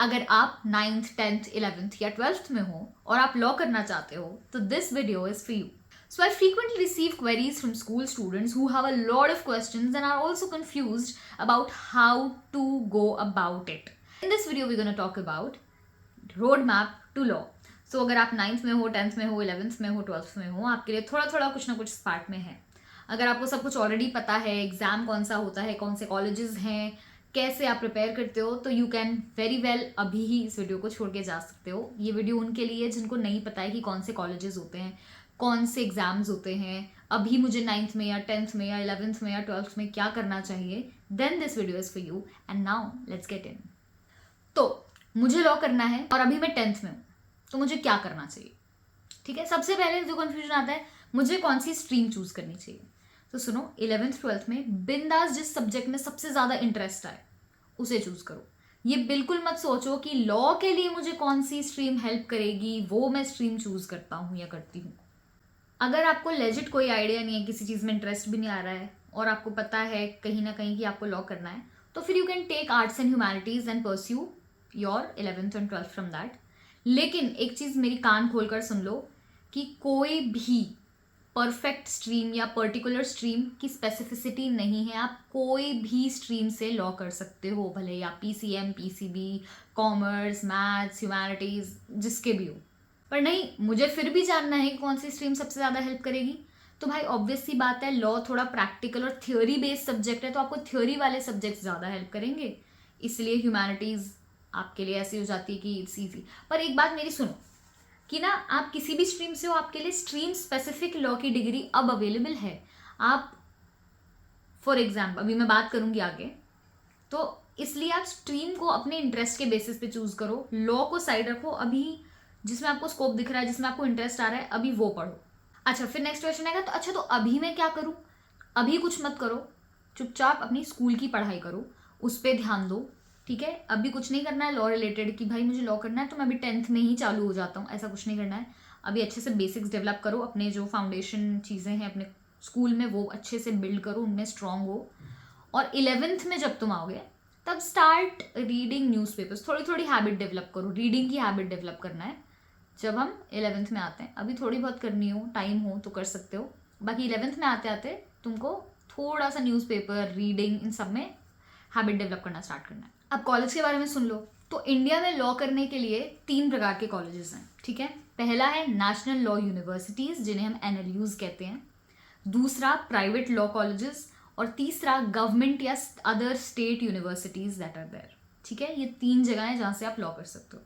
अगर आप 9th, 10th, 11th या 12th में हो और आप लॉ करना चाहते हो तो this video is for you. So I frequently receive queries from school students who have a lot of questions and are also confused about how to go about it. In this video we're going to talk about roadmap to law. So अगर आप 9th में हो, 10th में हो, 11th में हो, 12th में हो, आपके लिए थोड़ा थोड़ा कुछ ना कुछ इस पार्ट में है. अगर आपको सब कुछ ऑलरेडी पता है, एग्जाम कौन सा होता है, कौन से कॉलेजेस हैं, कैसे आप प्रिपेयर करते हो, तो यू कैन वेरी वेल अभी ही इस वीडियो को छोड़ के जा सकते हो. ये वीडियो उनके लिए जिनको नहीं पता है कि कौन से कॉलेजेस होते हैं, कौन से एग्जाम्स होते हैं, अभी मुझे 9th में या 10th में या 11th में या 12th में क्या करना चाहिए. Then this video is for you and now let's get in. तो मुझे लॉ करना है और अभी मैं 10th में हूँ, तो मुझे क्या करना चाहिए. ठीक है, सबसे पहले जो कन्फ्यूजन आता है, मुझे कौन सी स्ट्रीम चूज करनी चाहिए. तो सुनो, 11th 12th में बिंदास जिस सब्जेक्ट में सबसे ज़्यादा इंटरेस्ट आए उसे चूज करो. ये बिल्कुल मत सोचो कि लॉ के लिए मुझे कौन सी स्ट्रीम हेल्प करेगी, वो मैं स्ट्रीम चूज करता हूँ या करती हूँ. अगर आपको लेजिट कोई आइडिया नहीं है, किसी चीज़ में इंटरेस्ट भी नहीं आ रहा है और आपको पता है कहीं ना कहीं कि आपको लॉ करना है, तो फिर you can take arts and humanities and pursue your 11th and 12th from that. लेकिन एक चीज़ मेरी कान खोलकर सुन लो कि कोई भी परफेक्ट स्ट्रीम या पर्टिकुलर स्ट्रीम की स्पेसिफिसिटी नहीं है. आप कोई भी स्ट्रीम से लॉ कर सकते हो, भले या PCM, PCB, commerce, maths, humanities, जिसके भी हो. पर नहीं, मुझे फिर भी जानना है कि कौन सी स्ट्रीम सबसे ज़्यादा हेल्प करेगी. तो भाई ऑब्वियस सी बात है, लॉ थोड़ा प्रैक्टिकल और थ्योरी बेस्ड सब्जेक्ट है, तो आपको थ्योरी वाले सब्जेक्ट ज़्यादा हेल्प करेंगे. इसलिए ह्यूमैनिटीज़ आपके लिए ऐसी हो जाती है कि इट्स ईजी. पर एक बात मेरी सुनो कि ना, आप किसी भी स्ट्रीम से हो, आपके लिए स्ट्रीम स्पेसिफिक लॉ की डिग्री अब अवेलेबल है. आप फॉर एग्जाम्पल, अभी मैं बात करूंगी आगे, तो इसलिए आप स्ट्रीम को अपने इंटरेस्ट के बेसिस पे चूज करो. लॉ को साइड रखो, अभी जिसमें आपको स्कोप दिख रहा है, जिसमें आपको इंटरेस्ट आ रहा है, अभी वो पढ़ो. अच्छा, फिर नेक्स्ट क्वेश्चन आएगा, तो अच्छा तो अभी मैं क्या करूं. अभी कुछ मत करो, चुपचाप अपनी स्कूल की पढ़ाई करो, उस पर ध्यान दो. ठीक है, अभी कुछ नहीं करना है लॉ रिलेटेड कि भाई मुझे लॉ करना है तो मैं अभी 10th में ही चालू हो जाता हूँ, ऐसा कुछ नहीं करना है. अभी अच्छे से बेसिक्स डेवलप करो, अपने जो फाउंडेशन चीज़ें हैं अपने स्कूल में वो अच्छे से बिल्ड करो, उनमें स्ट्रांग हो. और 11th में जब तुम आओगे तब स्टार्ट रीडिंग न्यूज़पेपर्स, थोड़ी थोड़ी हैबिट डेवलप करो, रीडिंग की हैबिट डेवलप करना है. जब हम 11th में आते हैं, अभी थोड़ी बहुत करनी हो, टाइम हो तो कर सकते हो. बाकी 11th में आते आते तुमको थोड़ा सा न्यूज़पेपर रीडिंग इन सब में हैबिट डेवलप करना स्टार्ट करना है. अब कॉलेज के बारे में सुन लो. तो इंडिया में लॉ करने के लिए 3 प्रकार के कॉलेजेस हैं. ठीक है, पहला है नेशनल लॉ यूनिवर्सिटीज़, जिन्हें हम NLUs कहते हैं. दूसरा प्राइवेट लॉ कॉलेजेस, और तीसरा गवर्नमेंट या other state universities that are there. ठीक है, ये 3 जगह हैं जहाँ से आप लॉ कर सकते हो.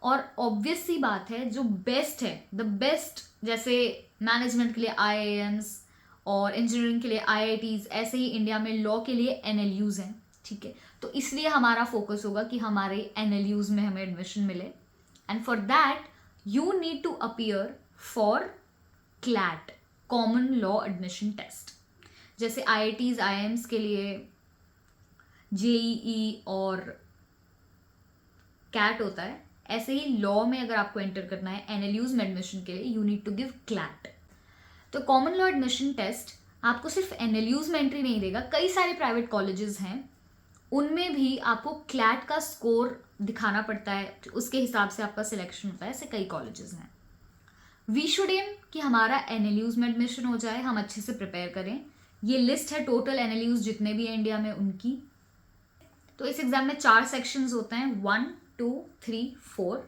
और ऑब्वियस सी बात है, जो बेस्ट है, द बेस्ट, जैसे मैनेजमेंट के लिए IIMs और इंजीनियरिंग के लिए IITs, ऐसे ही इंडिया में लॉ के लिए NLUs हैं. ठीक है, तो इसलिए हमारा फोकस होगा कि हमारे NLUs में हमें एडमिशन मिले. And for that you need to appear for CLAT, common law admission test. जैसे IITs, IIMs के लिए JEE और CAT होता है, ऐसे ही लॉ में अगर आपको एंटर करना है NLUs में एडमिशन के लिए, you need to give CLAT. तो कॉमन लॉ एडमिशन टेस्ट आपको सिर्फ NLUs में एंट्री नहीं देगा, कई सारे प्राइवेट कॉलेजेस हैं, उनमें भी आपको CLAT का स्कोर दिखाना पड़ता है, उसके हिसाब से आपका सिलेक्शन होता है. ऐसे कई कॉलेजेस हैं. वी शुड एम कि हमारा NLUs में एडमिशन हो जाए, हम अच्छे से प्रिपेयर करें. ये लिस्ट है टोटल NLUs जितने भी हैं इंडिया में उनकी. तो इस एग्जाम में 4 सेक्शंस होते हैं, 1, 2, 3, 4.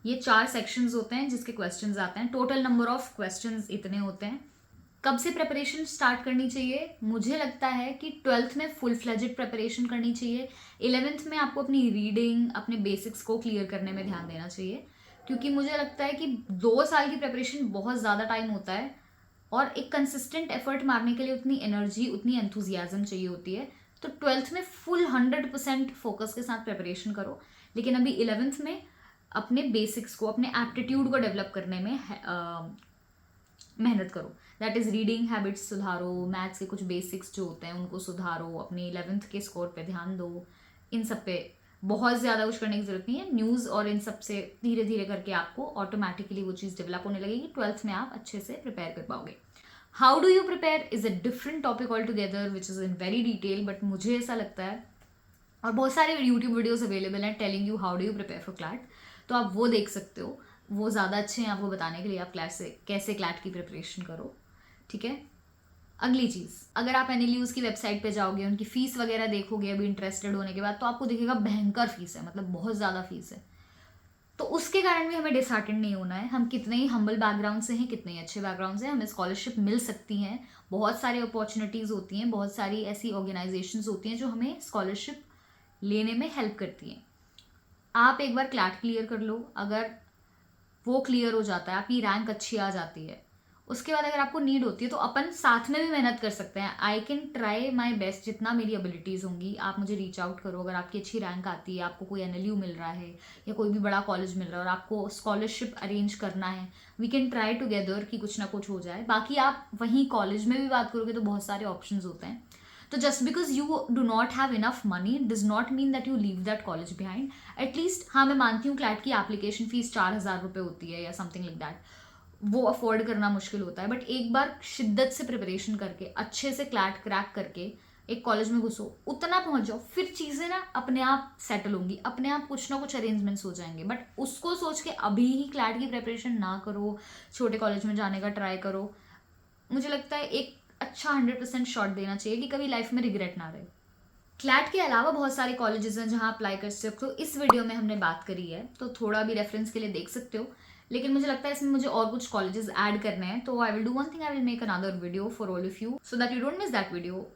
ये 4 सेक्शंस होते हैं जिसके क्वेश्चंस आते हैं. टोटल नंबर ऑफ क्वेश्चंस इतने होते हैं. कब से प्रिपरेशन स्टार्ट करनी चाहिए? मुझे लगता है कि 12th में फुल फ्लेजेड प्रिपरेशन करनी चाहिए. 11th में आपको अपनी रीडिंग, अपने बेसिक्स को क्लियर करने में ध्यान देना चाहिए, क्योंकि मुझे लगता है कि 2 साल की प्रिपरेशन बहुत ज़्यादा टाइम होता है और एक कंसिस्टेंट एफर्ट मारने के लिए उतनी एनर्जी, उतनी एंथुजियाज्म चाहिए होती है. तो 12th में फुल 100% फोकस के साथ प्रिपरेशन करो, लेकिन अभी 11th में अपने बेसिक्स को, अपने एप्टीट्यूड को डेवलप करने में मेहनत करो. दैट इज़ रीडिंग हैबिट्स सुधारो, मैथ्स के कुछ बेसिक्स जो होते हैं उनको सुधारो, अपने 11th के स्कोर पे ध्यान दो. इन सब पे बहुत ज़्यादा कुछ करने की जरूरत नहीं है. न्यूज़ और इन सब से धीरे धीरे करके आपको ऑटोमेटिकली वो चीज़ डेवलप होने लगेगी. 12th में आप अच्छे से प्रिपेयर कर पाओगे. How do you prepare is a different topic all together which is in very detail, but मुझे ऐसा लगता है और बहुत सारे यूट्यूब वीडियोस अवेलेबल हैं telling you how do you prepare for CLAT, तो आप वो देख सकते हो, वो ज़्यादा अच्छे हैं आपको बताने के लिए आप क्लैट से कैसे क्लैट की प्रिपरेशन करो, ठीक है। अगली चीज़, अगर आप एनएलयूज़ की वेबसाइट पे जाओगे, उनकी फ़ीस वगैरह देखोगे अभी इंटरेस्टेड होने के बाद, तो आपको दिखेगा भयंकर फीस है, मतलब बहुत ज़्यादा फीस है। तो उसके कारण भी हमें डिसहार्टेंड नहीं होना है। हम कितने ही हम्बल बैकग्राउंड से हैं, कितने ही अच्छे बैकग्राउंड से, हमें स्कॉलरशिप मिल सकती हैं। बहुत सारी अपॉर्चुनिटीज़ होती हैं, बहुत सारी ऐसी ऑर्गेनाइजेशंस होती हैं जो हमें स्कॉलरशिप लेने में हेल्प करती हैं। आप एक बार क्लैट क्लियर कर लो, अगर वो क्लियर हो जाता है, आपकी रैंक अच्छी आ जाती है, उसके बाद अगर आपको नीड होती है तो अपन साथ में भी मेहनत कर सकते हैं। I can try my best, जितना मेरी एबिलिटीज़ होंगी। आप मुझे रीच आउट करो, अगर आपकी अच्छी रैंक आती है, आपको कोई एनएलयू मिल रहा है या कोई भी बड़ा कॉलेज मिल रहा है और आपको स्कॉलरशिप अरेंज करना है, वी कैन ट्राई टुगेदर कि कुछ ना कुछ हो जाए। बाकी आप वहीं कॉलेज में भी बात करोगे तो बहुत सारे ऑप्शन होते हैं। तो just because you do not have enough money does not mean that you leave that college behind. At least हाँ, मैं मानती हूँ क्लैट की एप्लीकेशन फीस 4,000 रुपये होती है या समथिंग लाइक दैट, वो अफोर्ड करना मुश्किल होता है, बट एक बार शिद्दत से प्रिपरेशन करके अच्छे से क्लैट क्रैक करके एक कॉलेज में घुसो, उतना पहुंच जाओ, फिर चीज़ें ना अपने आप सेटल होंगी, अपने आप कुछ ना कुछ अरेंजमेंट्स हो जाएंगे। बट उसको सोच के अभी ही क्लैट की प्रिपरेशन ना करो, छोटे कॉलेज में जाने का ट्राई करो। मुझे लगता है एक अच्छा 100% शॉट देना चाहिए कि कभी लाइफ में रिग्रेट ना रहे। क्लैट के अलावा बहुत सारे कॉलेजेस हैं जहाँ अप्लाई कर सकते हो, इस वीडियो में हमने बात करी है, तो थोड़ा भी रेफरेंस के लिए देख सकते हो। लेकिन मुझे लगता है इसमें मुझे और कुछ कॉलेजेस ऐड करने हैं, तो I will do one thing, I will make another video for all of you so that you don't miss that video.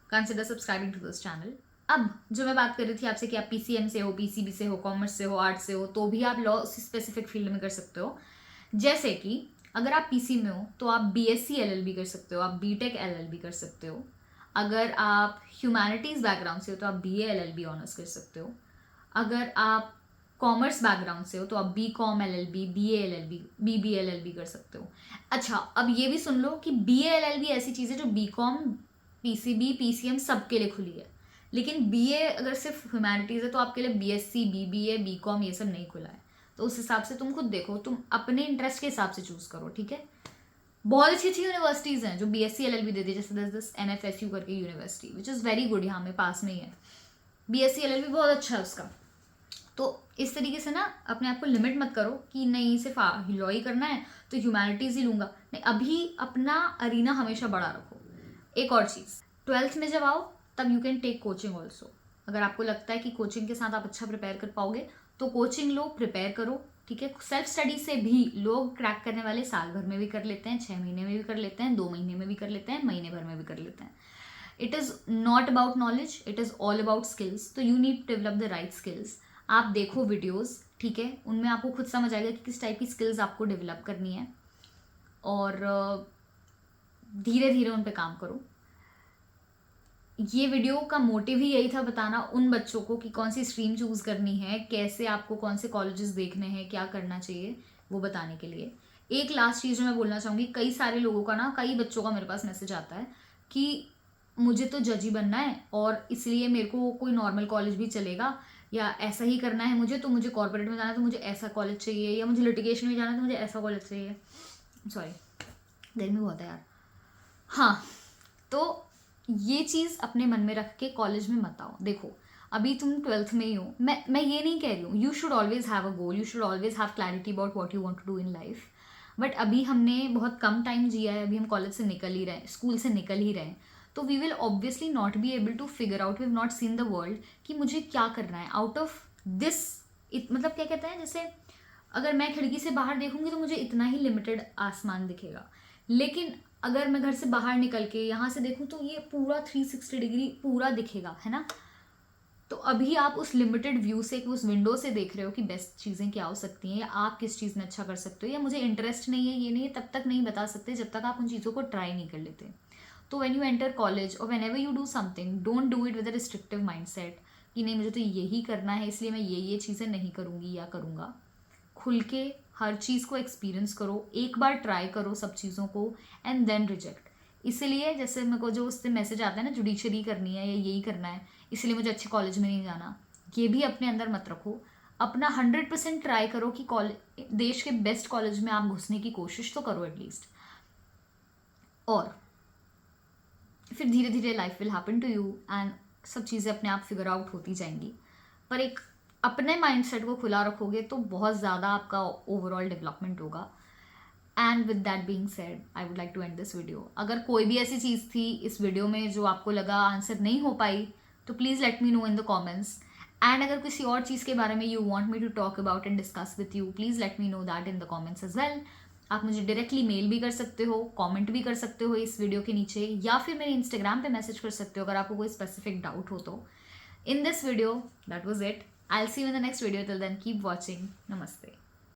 Consider subscribing to this channel. अब जो मैं बात कर रही थी आपसे कि आप पीसीएम से हो, पीसीबी से हो, कॉमर्स से हो, आर्ट से हो, तो भी आप लॉ स्पेसिफिक फील्ड में कर सकते हो। जैसे कि अगर आप पीसी में हो तो आप बीएससी एलएलबी कर सकते हो, आप बीटेक एलएलबी कर सकते हो। अगर आप ह्यूमैनिटीज़ बैकग्राउंड से हो तो आप बीए एलएलबी ऑनर्स कर सकते हो। अगर आप कॉमर्स बैकग्राउंड से हो तो आप B Com LLB, BA LLB, BB LLB कर सकते हो। अच्छा, अब ये भी सुन लो कि बीए एलएलबी ऐसी चीज़ है जो बी कॉम, पीसीबी, पीसीएम सबके लिए खुली है। लेकिन बीए अगर सिर्फ ह्यूमैनिटीज़ है तो आपके लिए बीएससी, बीबीए, बीकॉम ये सब नहीं खुला है। तो उस हिसाब से तुम खुद देखो, तुम अपने इंटरेस्ट के हिसाब से चूज करो, ठीक है। बहुत अच्छी अच्छी यूनिवर्सिटीज़ हैं जो बीएससी एलएलबी देती है, जैसे दिस एनएफएसयू करके university which is very good, यहाँ में पास में ही है। बीएससी एलएलबी बहुत अच्छा है उसका। तो इस तरीके से ना अपने आप को लिमिट मत करो कि नहीं सिर्फ लॉ ही करना है तो ह्यूमैनिटीज़ ही लूँगा, नहीं, अभी अपना अरीना हमेशा बड़ा रखो। एक और चीज़, 12th में जब आओ तब you can take coaching also. अगर आपको लगता है कि कोचिंग के साथ आप अच्छा प्रिपेयर कर पाओगे तो कोचिंग लो, प्रिपेयर करो, ठीक है। सेल्फ स्टडी से भी लोग क्रैक करने वाले साल भर में भी कर लेते हैं, 6 महीने में भी कर लेते हैं, 2 महीने में भी कर लेते हैं, महीने भर में भी कर लेते हैं। It is not about knowledge, it is all about skills. तो you need to develop the right skills. आप देखो वीडियोज़, ठीक है, उनमें आपको खुद समझ आएगा कि किस टाइप की स्किल्स आपको डेवलप करनी है, और धीरे धीरे उन पर काम करो। ये वीडियो का मोटिव ही यही था, बताना उन बच्चों को कि कौन सी स्ट्रीम चूज़ करनी है, कैसे आपको कौन से कॉलेजेस देखने हैं, क्या करना चाहिए, वो बताने के लिए। एक लास्ट चीज़ जो मैं बोलना चाहूँगी, कई सारे लोगों का ना, कई बच्चों का मेरे पास मैसेज आता है कि मुझे तो जज ही बनना है और इसलिए मेरे को कोई नॉर्मल कॉलेज भी चलेगा, या ऐसा ही करना है मुझे, तो मुझे कॉर्पोरेट में जाना है तो मुझे ऐसा कॉलेज चाहिए, या मुझे लिटिगेशन में जाना है तो मुझे ऐसा कॉलेज चाहिए। सॉरी, गर्मी बहुत है यार। हाँ, तो ये चीज़ अपने मन में रख के कॉलेज में मत आओ। देखो, अभी तुम 12th में ही हो, मैं ये नहीं कह रही हूँ, you should always have a goal, you should always have clarity about what you want to do in life. But अभी हमने बहुत कम टाइम जिया है, अभी हम कॉलेज से निकल ही रहे हैं, स्कूल से निकल ही रहे हैं, तो we will obviously not be able to figure out, we have not seen the world कि मुझे क्या करना है आउट ऑफ दिस। मतलब क्या कहते हैं, जैसे अगर मैं खिड़की से बाहर देखूंगी तो मुझे इतना ही लिमिटेड आसमान दिखेगा, लेकिन अगर मैं घर से बाहर निकल के यहाँ से देखूँ तो ये पूरा 360 डिग्री पूरा दिखेगा, है ना। तो अभी आप उस लिमिटेड व्यू से, उस विंडो से देख रहे हो कि बेस्ट चीज़ें क्या हो सकती हैं, या आप किस चीज़ में अच्छा कर सकते हो, या मुझे इंटरेस्ट नहीं है, ये नहीं है, तब तक नहीं बता सकते जब तक आप उन चीज़ों को ट्राई नहीं कर लेते। तो व्हेन यू एंटर कॉलेज और when ever you do something, don't do it with a restrictive mindset कि नहीं मुझे तो यही करना है इसलिए मैं ये चीज़ें नहीं करूँगी या करूँगा। खुल के हर चीज़ को एक्सपीरियंस करो, एक बार ट्राई करो सब चीज़ों को एंड देन रिजेक्ट। इसलिए जैसे मेरे को जो उससे मैसेज आता है ना, जुडिशरी करनी है या यही करना है इसलिए मुझे अच्छे कॉलेज में नहीं जाना, ये भी अपने अंदर मत रखो। अपना 100% ट्राई करो कि देश के बेस्ट कॉलेज में आप घुसने की कोशिश तो करो एटलीस्ट, और फिर धीरे धीरे life will happen to you and सब चीज़ें अपने आप फिगर आउट होती जाएंगी, पर एक अपने माइंडसेट को खुला रखोगे तो बहुत ज़्यादा आपका ओवरऑल डेवलपमेंट होगा. And with that being said, I would like to end this video. अगर कोई भी ऐसी चीज़ थी इस वीडियो में जो आपको लगा आंसर नहीं हो पाई, तो please let me know in the comments. And अगर किसी और चीज़ के बारे में you want me to talk about and discuss with you, please let me know that in the comments as well. आप मुझे डायरेक्टली मेल भी कर सकते हो, कमेंट भी कर सकते हो इस वीडियो के नीचे, या फिर मेरे इंस्टाग्राम पे मैसेज कर सकते हो अगर आपको कोई स्पेसिफिक डाउट हो तो. In this video that was it. I will see you in the next video. Till then keep watching. नमस्ते.